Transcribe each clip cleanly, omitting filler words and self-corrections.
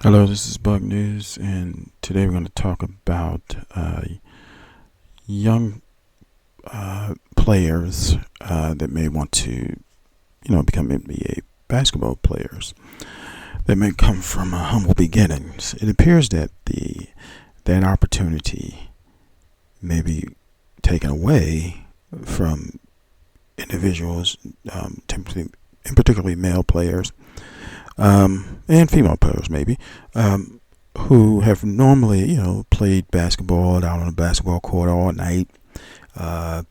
Hello, this is Bug News, and today we're going to talk about young players that may want to, become NBA basketball players. That may come from humble beginnings. It appears that that opportunity may be taken away from individuals, typically, and particularly male players, and female players maybe, who have normally, played basketball out on a basketball court all night, uh,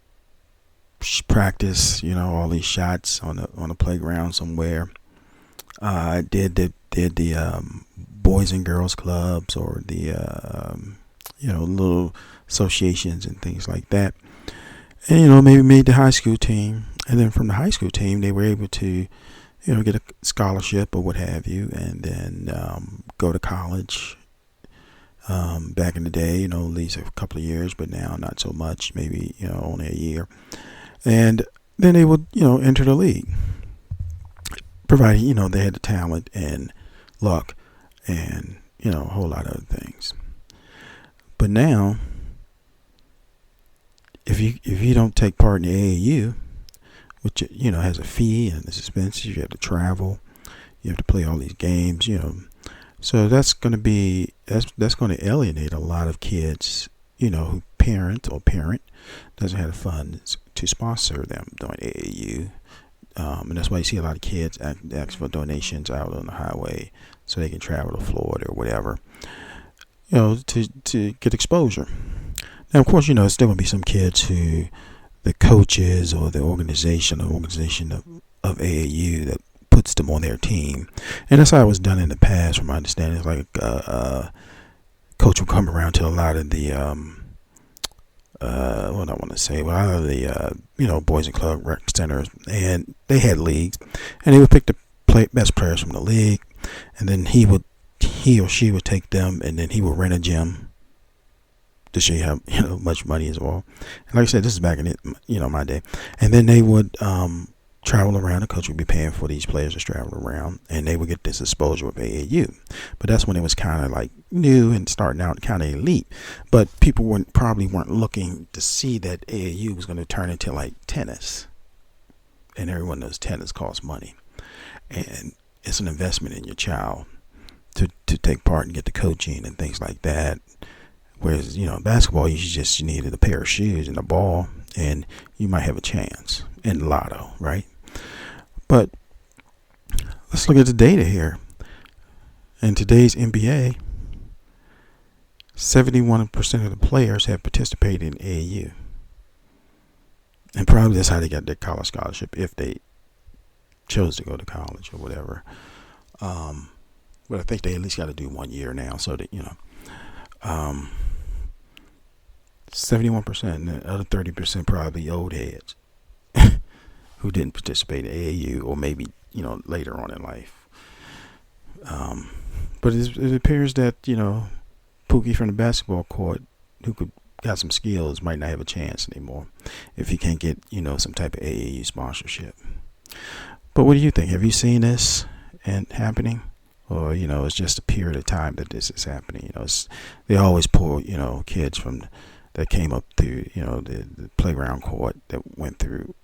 practice, all these shots on the playground somewhere. Did the boys and girls clubs or the little associations and things like that, and maybe made the high school team, and then from the high school team they were able to get a scholarship or what have you, and then go to college. Back in the day, at least a couple of years, but now not so much, maybe, only a year. And then they would, enter the league, provided, they had the talent and luck and, a whole lot of other things. But now, if you don't take part in the AAU, which, has a fee and it's expensive, you have to travel, you have to play all these games, so that's going to be that's going to alienate a lot of kids, who parent doesn't have the funds to sponsor them during AAU, and that's why you see a lot of kids ask for donations out on the highway so they can travel to Florida or whatever, to get exposure. Now, of course, there's still going to be some kids who the coaches or the organization of AAU that puts them on their team, and that's how it was done in the past. From my understanding, it's like coach will come around to a lot of the what I want to say, well, a lot of the boys and club rec centers, and they had leagues, and they would pick the best players from the league, and then he or she would take them, and then he would rent a gym to show you how much money is involved. And like I said, this is back in my day, and then they would travel around. The coach would be paying for these players to travel around, and they would get this exposure with AAU. But that's when it was kind of like new and starting out, kind of elite. But people probably weren't looking to see that AAU was going to turn into like tennis, and everyone knows tennis costs money, and it's an investment in your child to take part and get the coaching and things like that. Whereas, basketball, you needed a pair of shoes and a ball, and you might have a chance in lotto, right? But let's look at the data here. In today's NBA, 71% of the players have participated in AAU. And probably that's how they got their college scholarship, if they chose to go to college or whatever. But I think they at least got to do 1 year now, so that, 71%, and the other 30% probably old heads who didn't participate in AAU, or maybe later on in life. But it appears that Pookie from the basketball court, who got some skills, might not have a chance anymore if he can't get some type of AAU sponsorship. But what do you think? Have you seen this and happening? Or it's just a period of time that this is happening. They always pull kids from that came up through the playground court, that went through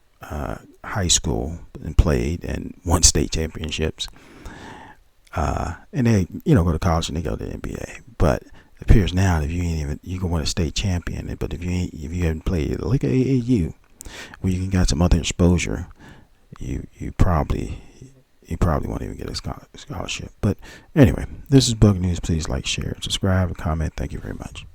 high school and played and won state championships, and they go to college and they go to the NBA. But it appears now that if you can win a state champion, but if you haven't played like AAU, where you can get some other exposure, you probably won't even get a scholarship. But anyway, this is Bug News. Please like, share, subscribe, and comment. Thank you very much.